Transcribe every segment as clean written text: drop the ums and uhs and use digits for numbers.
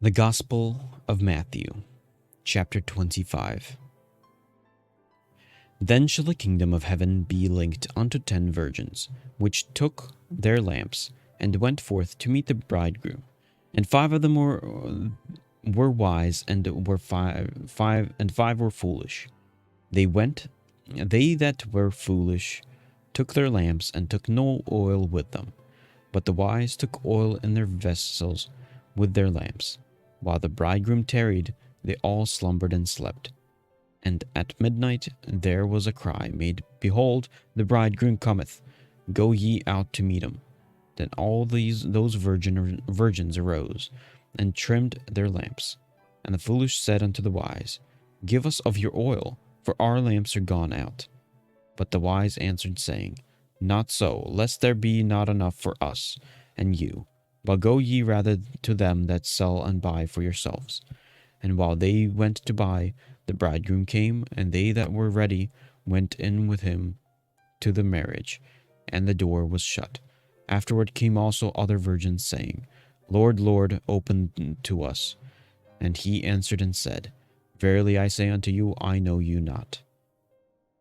The Gospel of Matthew, chapter 25. Then shall the kingdom of heaven be likened unto 10 virgins, which took their lamps, and went forth to meet the bridegroom. And 5 of them were wise, and were five were foolish. They that were foolish took their lamps, and took no oil with them. But the wise took oil in their vessels with their lamps. While the bridegroom tarried, they all slumbered and slept. And at midnight there was a cry made, Behold, the bridegroom cometh, go ye out to meet him. Then all those virgins arose, and trimmed their lamps. And the foolish said unto the wise, Give us of your oil, for our lamps are gone out. But the wise answered, saying, Not so, lest there be not enough for us and you. But go ye rather to them that sell and buy for yourselves. And while they went to buy, the bridegroom came, and they that were ready went in with him to the marriage, and the door was shut. Afterward came also other virgins, saying, Lord, Lord, open to us. And he answered and said, Verily I say unto you, I know you not.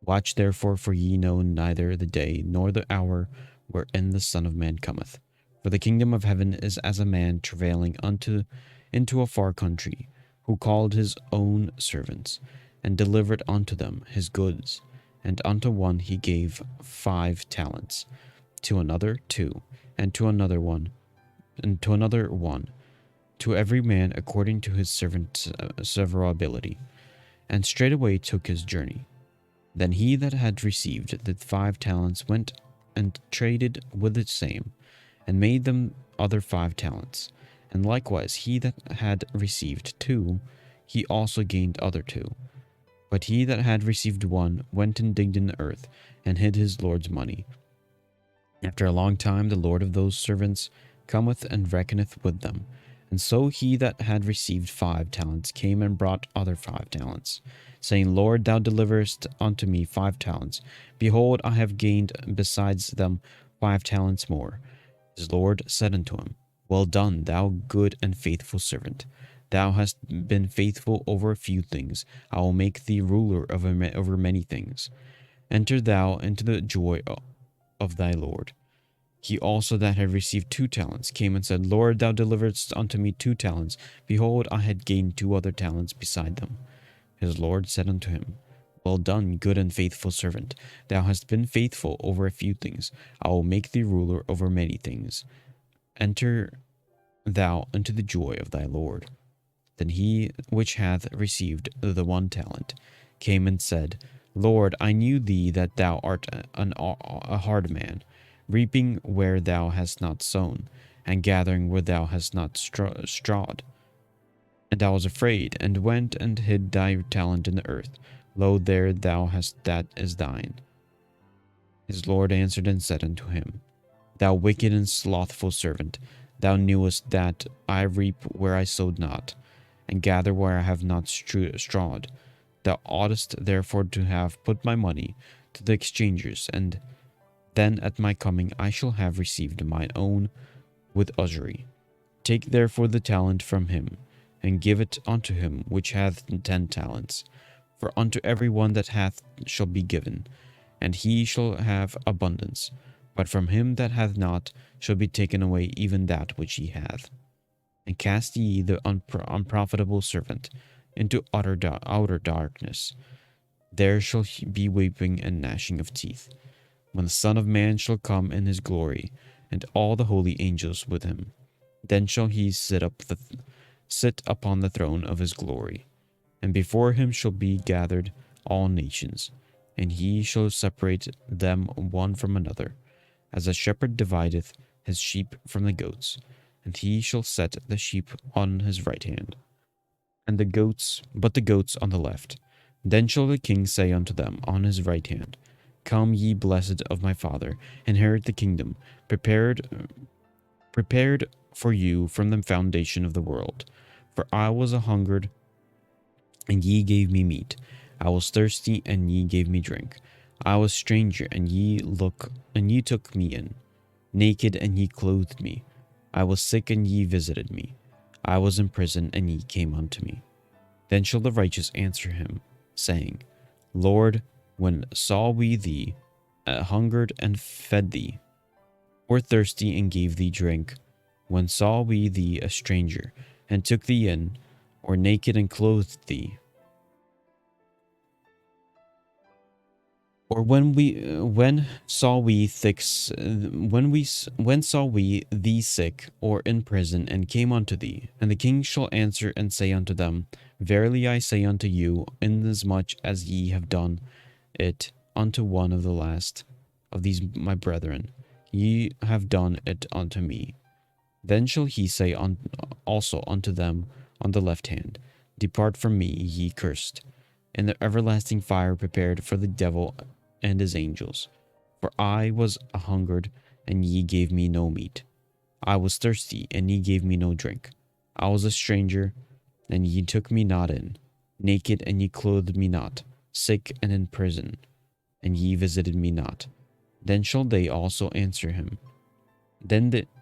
Watch therefore, for ye know neither the day nor the hour wherein the Son of Man cometh. For the kingdom of heaven is as a man travailing into a far country, who called his own servants, and delivered unto them his goods. And unto one he gave 5 talents, to another 2, and to another 1, to every man according to his servant's several ability. And straightway took his journey. Then he that had received the 5 talents went and traded with the same, and made them other 5 talents. And likewise he that had received 2, he also gained other 2. But he that had received 1 went and digged in the earth, and hid his Lord's money. After a long time the Lord of those servants cometh and reckoneth with them. And so he that had received 5 talents came and brought other 5 talents, saying, Lord, thou deliverest unto me 5 talents. Behold, I have gained besides them 5 talents more. His Lord said unto him, Well done, thou good and faithful servant. Thou hast been faithful over a few things. I will make thee ruler over many things. Enter thou into the joy of thy Lord. He also that had received 2 talents came and said, Lord, thou deliveredst unto me 2 talents. Behold, I had gained 2 other talents beside them. His Lord said unto him, Well done, good and faithful servant. Thou hast been faithful over a few things. I will make thee ruler over many things. Enter thou into the joy of thy Lord. Then he which hath received the 1 talent came and said, Lord, I knew thee that thou art a hard man, reaping where thou hast not sown, and gathering where thou hast not strawed. And I was afraid, and went and hid thy talent in the earth. Lo, there thou hast that is thine. His Lord answered and said unto him, Thou wicked and slothful servant, thou knewest that I reap where I sowed not, and gather where I have not strawed. Thou oughtest therefore to have put my money to the exchangers, and then at my coming I shall have received mine own with usury. Take therefore the talent from him, and give it unto him which hath 10 talents. For unto every one that hath shall be given, and he shall have abundance. But from him that hath not shall be taken away even that which he hath. And cast ye the unprofitable servant into outer darkness. There shall be weeping and gnashing of teeth, when the Son of Man shall come in his glory, and all the holy angels with him. Then shall he sit upon the throne of his glory, and before him shall be gathered all nations, and he shall separate them one from another, as a shepherd divideth his sheep from the goats, and he shall set the sheep on his right hand, and the goats on the left. Then shall the king say unto them on his right hand, Come, ye blessed of my Father, inherit the kingdom, prepared for you from the foundation of the world. For I was a hungered, and ye gave me meat. I was thirsty, and ye gave me drink. I was stranger, and ye took me in. Naked, and ye clothed me. I was sick, and ye visited me. I was in prison, and ye came unto me. Then shall the righteous answer him, saying, Lord, when saw we thee hungered and fed thee, or thirsty and gave thee drink? When saw we thee a stranger and took thee in, or naked and clothed thee? Or when saw we when saw we thee sick or in prison and came unto thee? And the king shall answer and say unto them, Verily I say unto you, inasmuch as ye have done it unto one of the last of these my brethren, ye have done it unto me. Then shall he say also unto them on the left hand, Depart from me, ye cursed, in the everlasting fire prepared for the devil and his angels. For I was hungered, and ye gave me no meat. I was thirsty, and ye gave me no drink. I was a stranger, and ye took me not in. Naked, and ye clothed me not. Sick and in prison, and ye visited me not. Then shall they also answer him.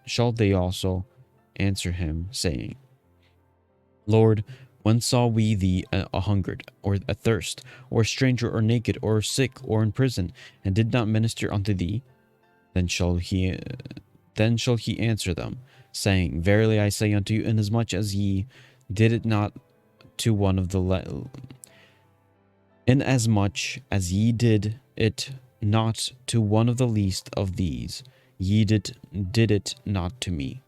Shall they also answer him, saying, Lord, when saw we thee a hungered, or athirst, or a stranger, or naked, or sick, or in prison, and did not minister unto thee? Then shall he answer them, saying, Verily I say unto you, inasmuch as ye did it not to one of the inasmuch as ye did it not to one of the least of these, ye did it not to me.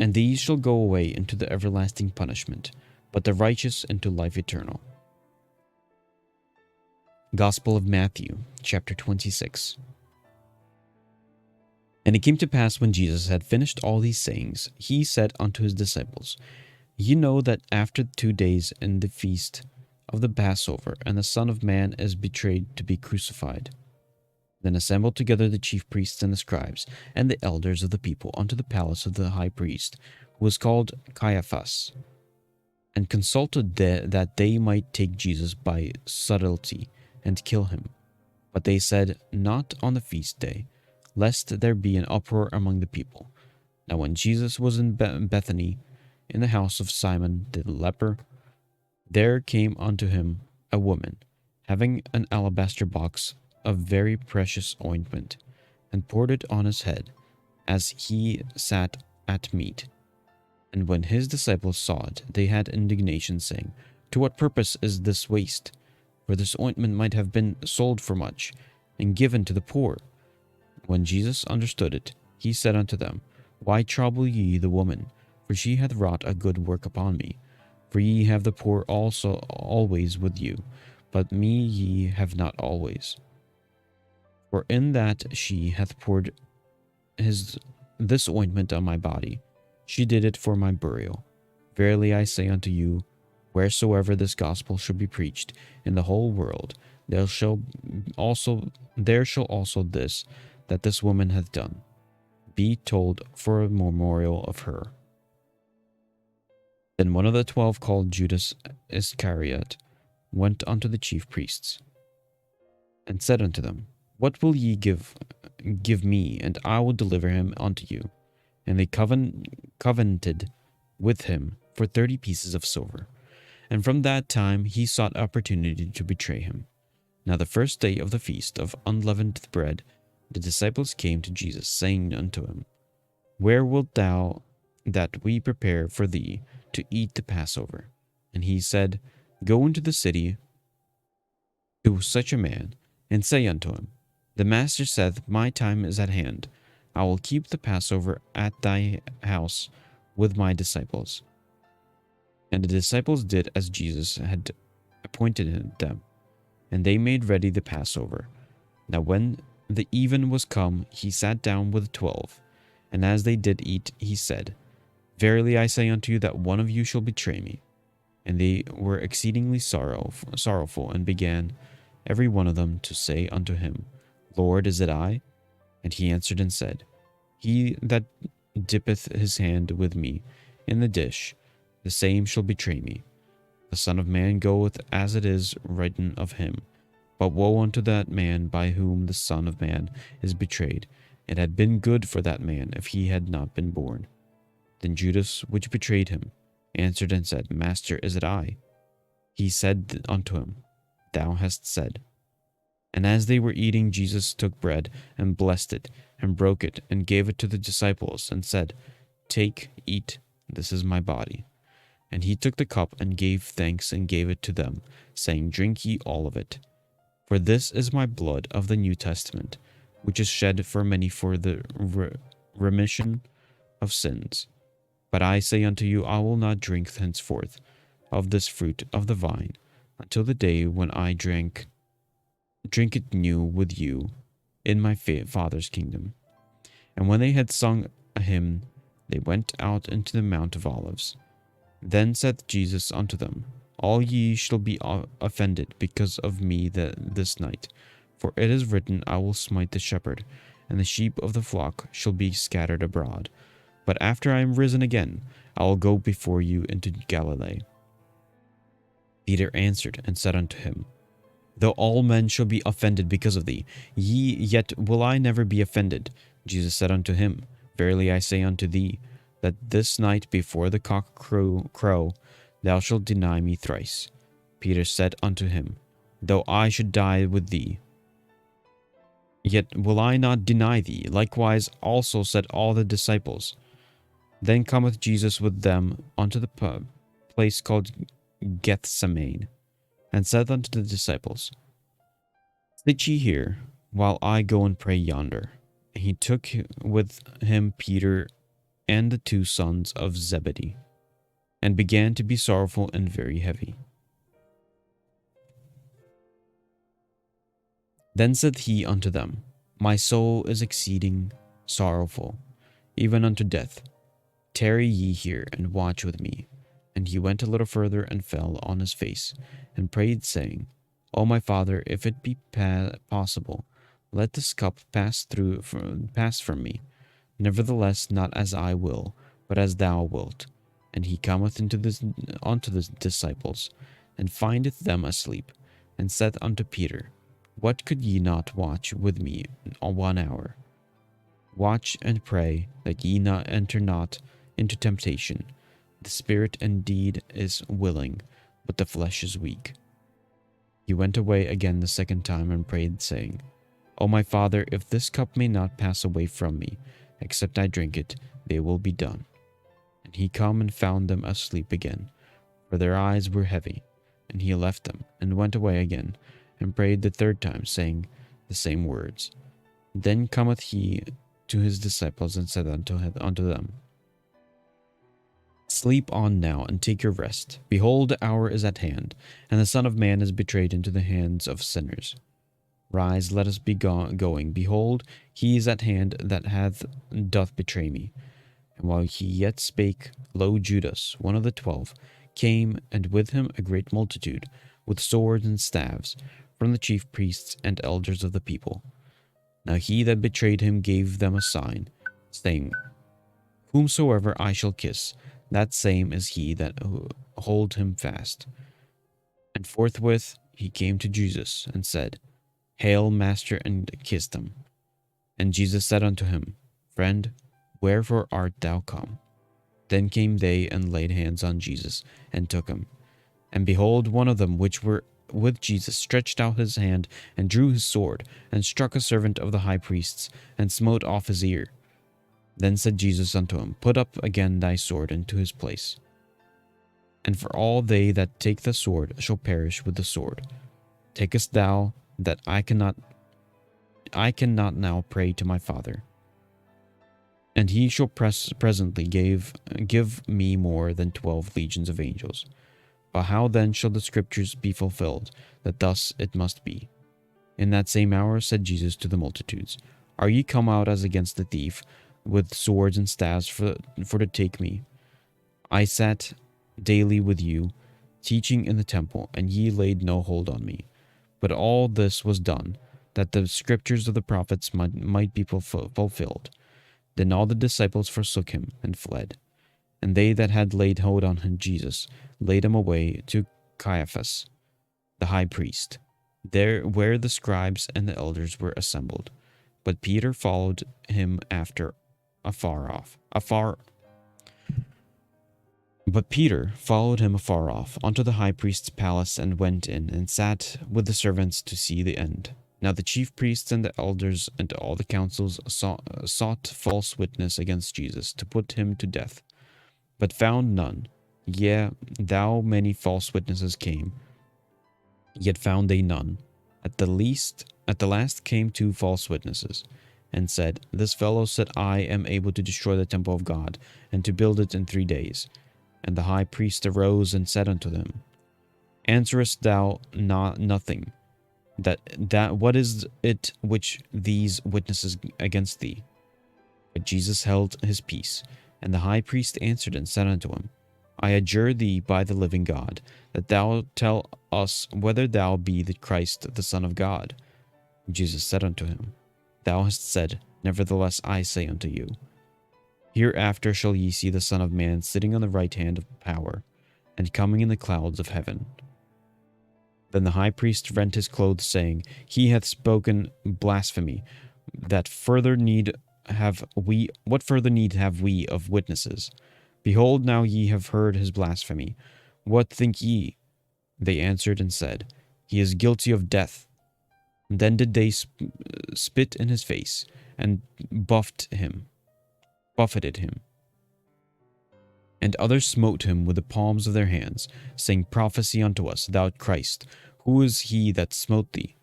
And these shall go away into the everlasting punishment, but the righteous into life eternal. Gospel of Matthew, chapter 26. And it came to pass, when Jesus had finished all these sayings, he said unto his disciples, Ye know that after 2 days in the feast of the Passover, and the Son of Man is betrayed to be crucified. Then assembled together the chief priests and the scribes, and the elders of the people unto the palace of the high priest, who was called Caiaphas, and consulted that they might take Jesus by subtlety, and kill him. But they said, Not on the feast day, lest there be an uproar among the people. Now when Jesus was in Bethany, in the house of Simon the leper, there came unto him a woman, having an alabaster box of very precious ointment, and poured it on his head, as he sat at meat. And when his disciples saw it, they had indignation, saying, To what purpose is this waste? For this ointment might have been sold for much, and given to the poor. When Jesus understood it, he said unto them, Why trouble ye the woman? For she hath wrought a good work upon me. For ye have the poor also always with you, but me ye have not always. For in that she hath poured this ointment on my body, she did it for my burial. Verily I say unto you, wheresoever this gospel shall be preached in the whole world, there shall also this that this woman hath done be told for a memorial of her. Then one of the 12, called Judas Iscariot, went unto the chief priests, and said unto them, What will ye give me, and I will deliver him unto you? And they covenanted with him for 30 pieces of silver. And from that time he sought opportunity to betray him. Now the first day of the feast of unleavened bread, the disciples came to Jesus, saying unto him, Where wilt thou that we prepare for thee to eat the Passover? And he said, Go into the city to such a man, and say unto him, The master saith, My time is at hand. I will keep the Passover at thy house with my disciples. And the disciples did as Jesus had appointed them, and they made ready the Passover. Now when the even was come, he sat down with 12, and as they did eat, he said, Verily I say unto you that one of you shall betray me. And they were exceedingly sorrowful, and began every one of them to say unto him, Lord, is it I? And he answered and said, He that dippeth his hand with me in the dish, the same shall betray me. The Son of Man goeth as it is written of him. But woe unto that man by whom the Son of Man is betrayed. It had been good for that man if he had not been born. Then Judas, which betrayed him, answered and said, Master, is it I? He said unto him, Thou hast said. And as they were eating, Jesus took bread, and blessed it, and broke it, and gave it to the disciples, and said, Take, eat, this is my body. And he took the cup, and gave thanks, and gave it to them, saying, Drink ye all of it. For this is my blood of the New Testament, which is shed for many for the remission of sins. But I say unto you, I will not drink henceforth of this fruit of the vine, until the day when I drink it new with you in my Father's kingdom. And when they had sung a hymn, they went out into the Mount of Olives. Then said Jesus unto them, All ye shall be offended because of me this night. For it is written, I will smite the shepherd, and the sheep of the flock shall be scattered abroad. But after I am risen again, I will go before you into Galilee. Peter answered and said unto him, Though all men shall be offended because of thee, yet will I never be offended. Jesus said unto him, Verily I say unto thee, that this night before the cock crow, thou shalt deny me thrice. Peter said unto him, Though I should die with thee, yet will I not deny thee. Likewise also said all the disciples. Then cometh Jesus with them unto the place called Gethsemane, and said unto the disciples, Sit ye here, while I go and pray yonder. And he took with him Peter and the 2 sons of Zebedee, and began to be sorrowful and very heavy. Then said he unto them, My soul is exceeding sorrowful, even unto death. Tarry ye here, and watch with me. And he went a little further, and fell on his face, and prayed, saying, O my Father, if it be possible, let this cup pass from me. Nevertheless, not as I will, but as thou wilt. And he cometh unto the disciples, and findeth them asleep, and saith unto Peter, What could ye not watch with me 1 hour? Watch and pray, that ye enter not into temptation. The spirit indeed is willing, but the flesh is weak. He went away again the second time, and prayed, saying, O my Father, if this cup may not pass away from me, except I drink it, they will be done. And he come and found them asleep again, for their eyes were heavy. And he left them, and went away again, and prayed the third time, saying the same words. Then cometh he to his disciples, and said unto them, Sleep on now, and take your rest. Behold, the hour is at hand, and the Son of Man is betrayed into the hands of sinners. Rise, let us be going. Behold, he is at hand that doth betray me. And while he yet spake, lo, Judas, one of the 12, came, and with him a great multitude, with swords and staves, from the chief priests and elders of the people. Now he that betrayed him gave them a sign, saying, Whomsoever I shall kiss, that same is he that hold him fast. And forthwith he came to Jesus, and said, Hail, Master, and kissed him. And Jesus said unto him, Friend, wherefore art thou come? Then came they, and laid hands on Jesus, and took him. And behold, one of them which were with Jesus stretched out his hand, and drew his sword, and struck a servant of the high priest's, and smote off his ear. Then said Jesus unto him, Put up again thy sword into his place. And for all they that take the sword shall perish with the sword. Takest thou that I cannot now pray to my Father? And he shall presently give me more than 12 legions of angels. But how then shall the scriptures be fulfilled, that thus it must be? In that same hour said Jesus to the multitudes, Are ye come out as against a thief, with swords and staves for to take me? I sat daily with you, teaching in the temple, and ye laid no hold on me. But all this was done, that the scriptures of the prophets might be fulfilled. Then all the disciples forsook him, and fled. And they that had laid hold on him, Jesus, laid him away to Caiaphas, the high priest, there where the scribes and the elders were assembled. But Peter followed him after afar off. But Peter followed him afar off, unto the high priest's palace, and went in, and sat with the servants to see the end. Now the chief priests and the elders and all the councils sought false witness against Jesus, to put him to death, but found none. Yea, thou many false witnesses came, yet found they none. At the last came two false witnesses, and said, This fellow said, I am able to destroy the temple of God, and to build it in 3 days. And the high priest arose and said unto them, Answerest thou nothing? That what is it which these witnesses against thee? But Jesus held his peace. And the high priest answered and said unto him, I adjure thee by the living God, that thou tell us whether thou be the Christ, the Son of God. Jesus said unto him, Thou hast said, nevertheless I say unto you, Hereafter shall ye see the Son of Man sitting on the right hand of power, and coming in the clouds of heaven. Then the high priest rent his clothes, saying, He hath spoken blasphemy. What further need have we of witnesses? Behold, now ye have heard his blasphemy. What think ye? They answered and said, He is guilty of death. Then did they spit in his face, and buffeted him. And others smote him with the palms of their hands, saying, Prophesy unto us, thou Christ, who is he that smote thee?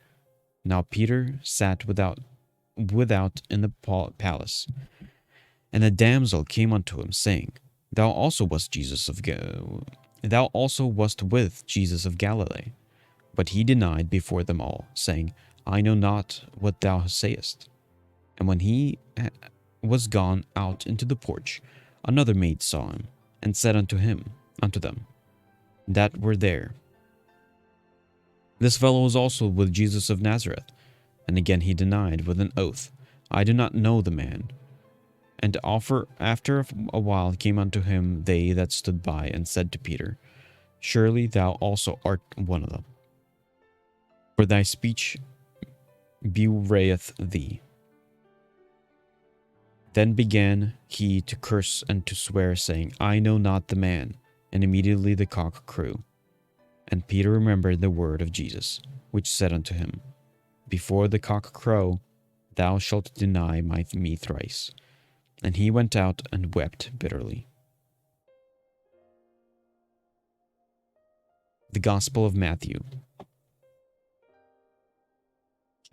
Now Peter sat without in the palace. And a damsel came unto him, saying, Thou also wast with Jesus of Galilee. But he denied before them all, saying, I know not what thou sayest. And when he was gone out into the porch, another maid saw him, and said unto them that were there, This fellow was also with Jesus of Nazareth. And again he denied with an oath, I do not know the man. And after a while came unto him they that stood by, and said to Peter, Surely thou also art one of them, for thy speech bewrayeth thee. Then began he to curse and to swear, saying, I know not the man. And immediately the cock crew. And Peter remembered the word of Jesus, which said unto him, Before the cock crow, thou shalt deny me thrice. And he went out and wept bitterly. The Gospel of Matthew,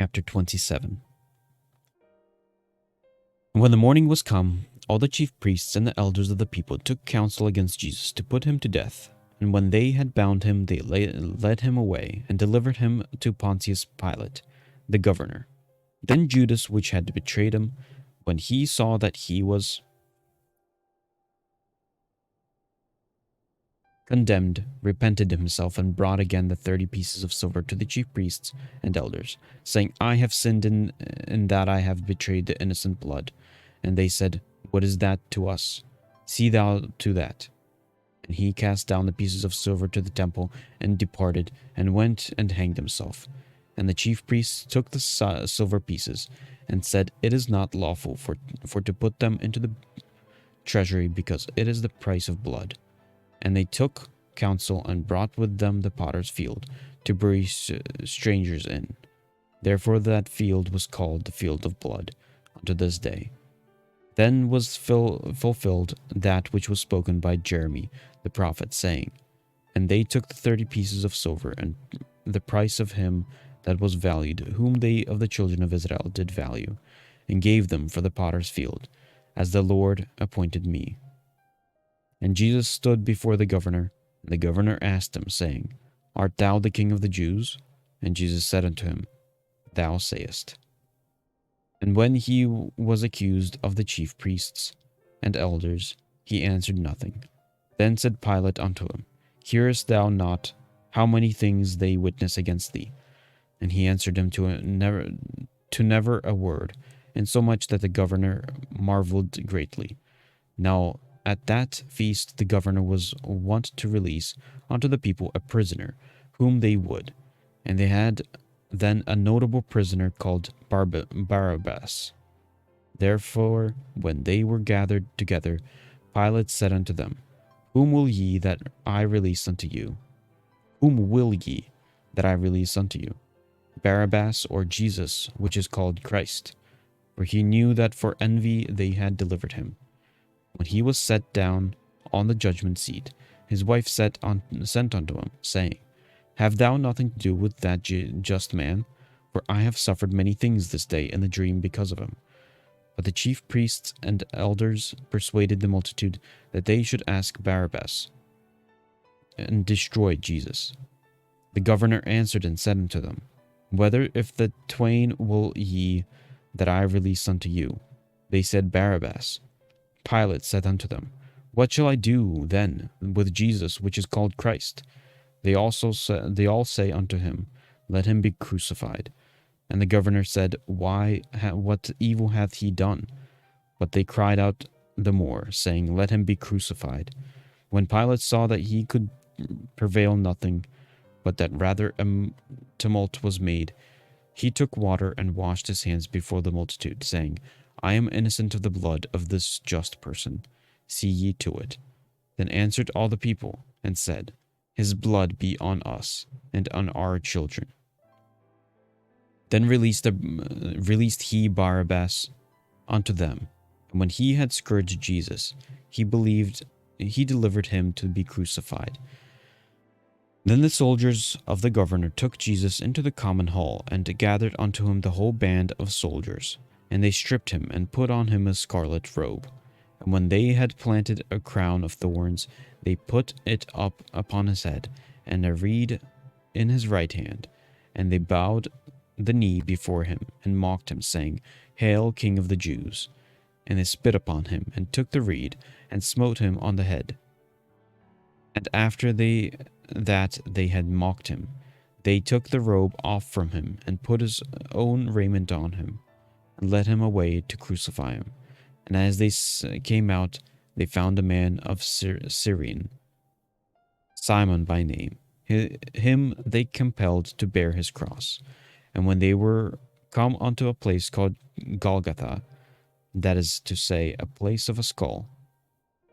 chapter 27. When the morning was come, all the chief priests and the elders of the people took counsel against Jesus to put him to death. And when they had bound him, they led him away, and delivered him to Pontius Pilate, the governor. Then Judas, which had betrayed him, when he saw that he was condemned, repented himself, and brought again the 30 pieces of silver to the chief priests and elders, saying, I have sinned in that I have betrayed the innocent blood. And they said, What is that to us? See thou to that. And he cast down the pieces of silver to the temple, and departed, and went and hanged himself. And the chief priests took the silver pieces, and said, It is not lawful for to put them into the treasury, because it is the price of blood. And they took counsel, and brought with them the potter's field, to bury strangers in. Therefore that field was called the field of blood, unto this day. Then was fulfilled that which was spoken by Jeremy the prophet, saying, And they took the 30 pieces of silver, and the price of him that was valued, whom they of the children of Israel did value, and gave them for the potter's field, as the Lord appointed me. And Jesus stood before the governor, and the governor asked him, saying, Art thou the king of the Jews? And Jesus said unto him, Thou sayest. And when he was accused of the chief priests and elders, he answered nothing. Then said Pilate unto him, Hearest thou not how many things they witness against thee? And he answered him never a word, insomuch that the governor marveled greatly. Now at that feast the governor was wont to release unto the people a prisoner, whom they would. And they had then a notable prisoner called Barabbas. Therefore, when they were gathered together, Pilate said unto them, Whom will ye that I release unto you? Whom will ye that I release unto you? Barabbas or Jesus, which is called Christ? For he knew that for envy they had delivered him. When he was set down on the judgment seat, his wife sent unto him, saying, Have thou nothing to do with that just man? For I have suffered many things this day in the dream because of him. But the chief priests and elders persuaded the multitude that they should ask Barabbas, and destroy Jesus. The governor answered and said unto them, Whether if the twain will ye that I release unto you? They said, Barabbas. Pilate said unto them, What shall I do then with Jesus, which is called Christ? They all say unto him, Let him be crucified. And the governor said, What evil hath he done? But they cried out the more, saying, Let him be crucified. When Pilate saw that he could prevail nothing, but that rather a tumult was made, he took water and washed his hands before the multitude, saying, I am innocent of the blood of this just person. See ye to it. Then answered all the people, and said, His blood be on us, and on our children. Then released he Barabbas unto them. And when he had scourged Jesus, he delivered him to be crucified. Then the soldiers of the governor took Jesus into the common hall, and gathered unto him the whole band of soldiers. And they stripped him, and put on him a scarlet robe. And when they had planted a crown of thorns, they put it up upon his head, and a reed in his right hand. And they bowed the knee before him, and mocked him, saying, Hail, King of the Jews! And they spit upon him, and took the reed, and smote him on the head. And after that they had mocked him, they took the robe off from him, and put his own raiment on him, and led him away to crucify him. And as they came out, they found a man of Cyrene, Simon by name. Him they compelled to bear his cross. And when they were come unto a place called Golgotha, that is to say, a place of a skull,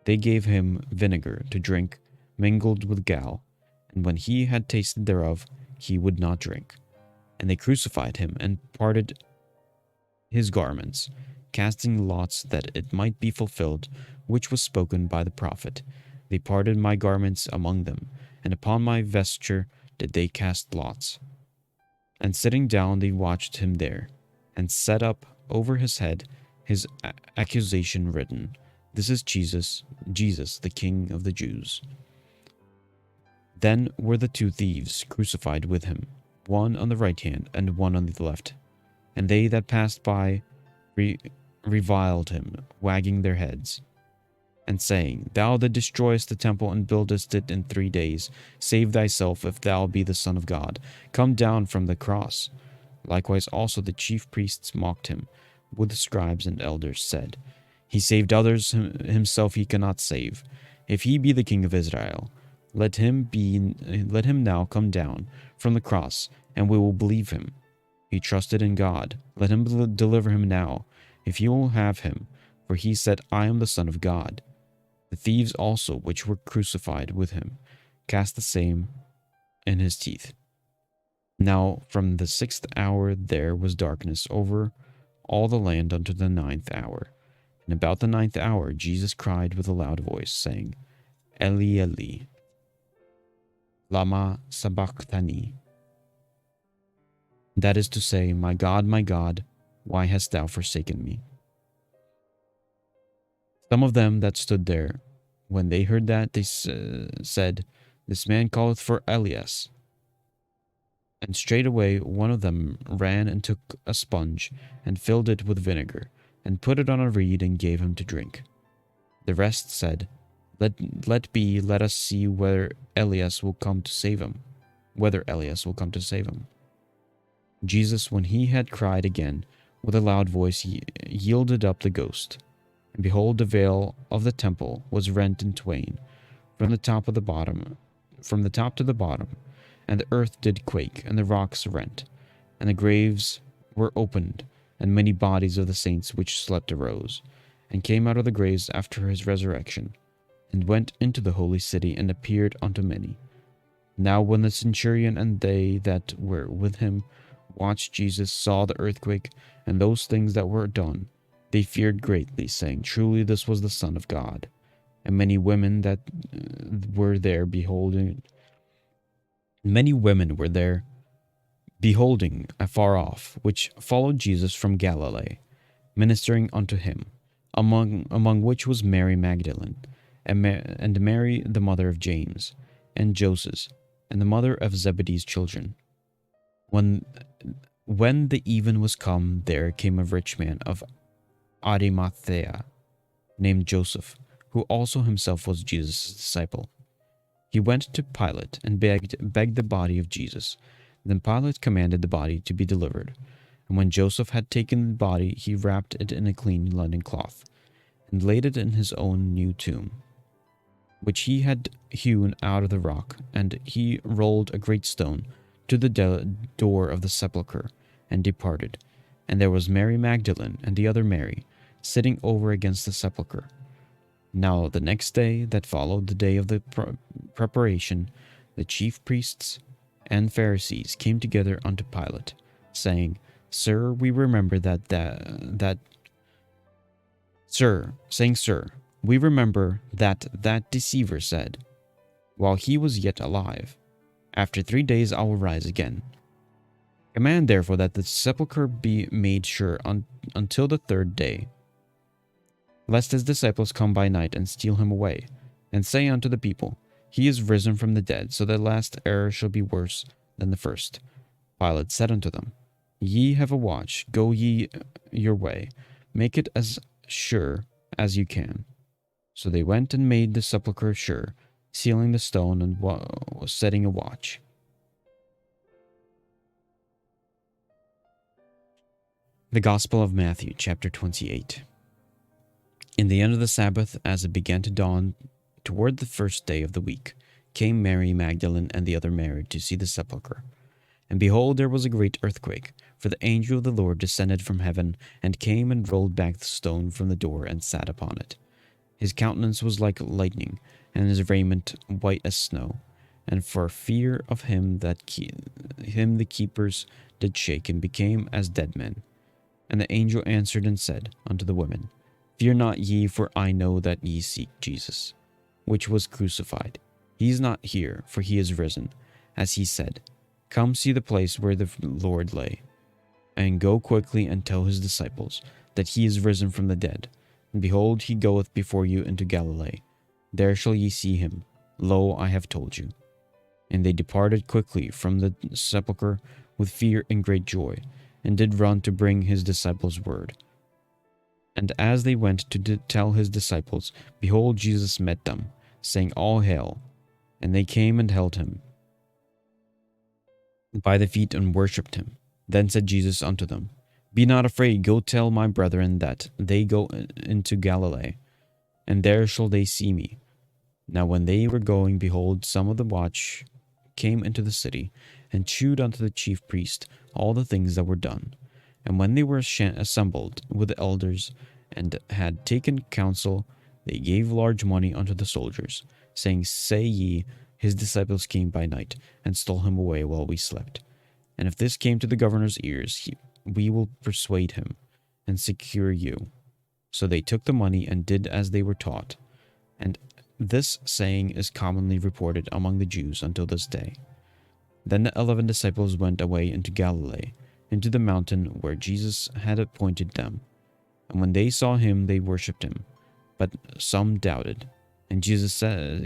they gave him vinegar to drink, mingled with gall. And when he had tasted thereof, he would not drink. And they crucified him, and parted his garments, casting lots that it might be fulfilled, which was spoken by the prophet. They parted my garments among them, and upon my vesture did they cast lots. And sitting down they watched him there, and set up over his head his accusation written, This is Jesus, the King of the Jews. Then were the two thieves crucified with him, one on the right hand, and one on the left. And they that passed by reviled him, wagging their heads, and saying, Thou that destroyest the temple and buildest it in 3 days, save thyself, if thou be the Son of God. Come down from the cross. Likewise also the chief priests mocked him, with the scribes and elders said, He saved others, himself he cannot save. If he be the King of Israel, let him now come down from the cross, and we will believe him. He trusted in God. Let him deliver him now, if you will have him, for he said, I am the Son of God. The thieves also, which were crucified with him, cast the same in his teeth. Now from the 6th hour there was darkness over all the land unto the 9th hour. And about the 9th hour Jesus cried with a loud voice, saying, Eli, Eli, lama sabachthani? That is to say, my God, why hast thou forsaken me? Some of them that stood there, when they heard that, they said, This man calleth for Elias. And straightway one of them ran and took a sponge, and filled it with vinegar, and put it on a reed, and gave him to drink. The rest said, Let be, let us see whether Elias will come to save him. Jesus, when he had cried again with a loud voice, he yielded up the ghost. And behold, the veil of the temple was rent in twain, from the top to the bottom, and the earth did quake, and the rocks rent, and the graves were opened, and many bodies of the saints which slept arose, and came out of the graves after his resurrection, and went into the holy city, and appeared unto many. Now when the centurion and they that were with him watched Jesus, saw the earthquake, and those things that were done, they feared greatly, saying, Truly this was the Son of God. And many women were there beholding afar off, which followed Jesus from Galilee, ministering unto him, among which was Mary Magdalene, and Mary the mother of James, and Joseph, and the mother of Zebedee's children. When the even was come, there came a rich man of Arimathea, named Joseph, who also himself was Jesus' disciple. He went to Pilate and begged the body of Jesus. Then Pilate commanded the body to be delivered. And when Joseph had taken the body, he wrapped it in a clean linen cloth, and laid it in his own new tomb, which he had hewn out of the rock. And he rolled a great stone to the door of the sepulchre, and departed. And there was Mary Magdalene and the other Mary, sitting over against the sepulchre. Now the next day that followed the day of the preparation, the chief priests and Pharisees came together unto Pilate, saying, Sir, we remember we remember that deceiver said, while he was yet alive, After 3 days I will rise again. Command therefore that the sepulchre be made sure until the 3rd day, lest his disciples come by night and steal him away, and say unto the people, He is risen from the dead, so the last error shall be worse than the first. Pilate said unto them, Ye have a watch, go ye your way, make it as sure as you can. So they went and made the sepulchre sure, sealing the stone and setting a watch. The Gospel of Matthew, chapter 28. In the end of the Sabbath, as it began to dawn, toward the 1st day of the week, came Mary Magdalene and the other Mary to see the sepulchre. And behold, there was a great earthquake, for the angel of the Lord descended from heaven, and came and rolled back the stone from the door, and sat upon it. His countenance was like lightning, and his raiment white as snow. And for fear of him the keepers did shake, and became as dead men. And the angel answered and said unto the women, Fear not ye, for I know that ye seek Jesus, which was crucified. He is not here, for he is risen, as he said. Come see the place where the Lord lay, and go quickly and tell his disciples that he is risen from the dead. And behold, he goeth before you into Galilee. There shall ye see him. Lo, I have told you. And they departed quickly from the sepulchre with fear and great joy, and did run to bring his disciples word. And as they went to tell his disciples, behold, Jesus met them, saying, All hail. And they came and held him by the feet and worshipped him. Then said Jesus unto them, Be not afraid, go tell my brethren that they go into Galilee, and there shall they see me. Now when they were going, behold, some of the watch came into the city, and shewed unto the chief priest all the things that were done. And when they were assembled with the elders, and had taken counsel, they gave large money unto the soldiers, saying, Say ye, his disciples came by night, and stole him away while we slept. And if this came to the governor's ears, we will persuade him, and secure you. So they took the money, and did as they were taught. And this saying is commonly reported among the Jews until this day. Then the 11 disciples went away into Galilee, into the mountain where Jesus had appointed them. And when they saw him, they worshipped him, but some doubted. And Jesus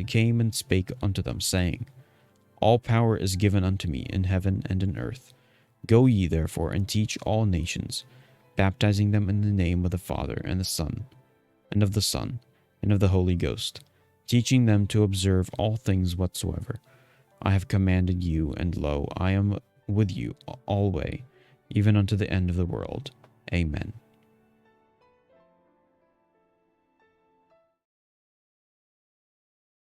came and spake unto them, saying, All power is given unto me in heaven and in earth. Go ye therefore and teach all nations, baptizing them in the name of the Father and the Son, and of the Son, and of the Holy Ghost, teaching them to observe all things whatsoever I have commanded you, and lo, I am with you alway, even unto the end of the world. Amen.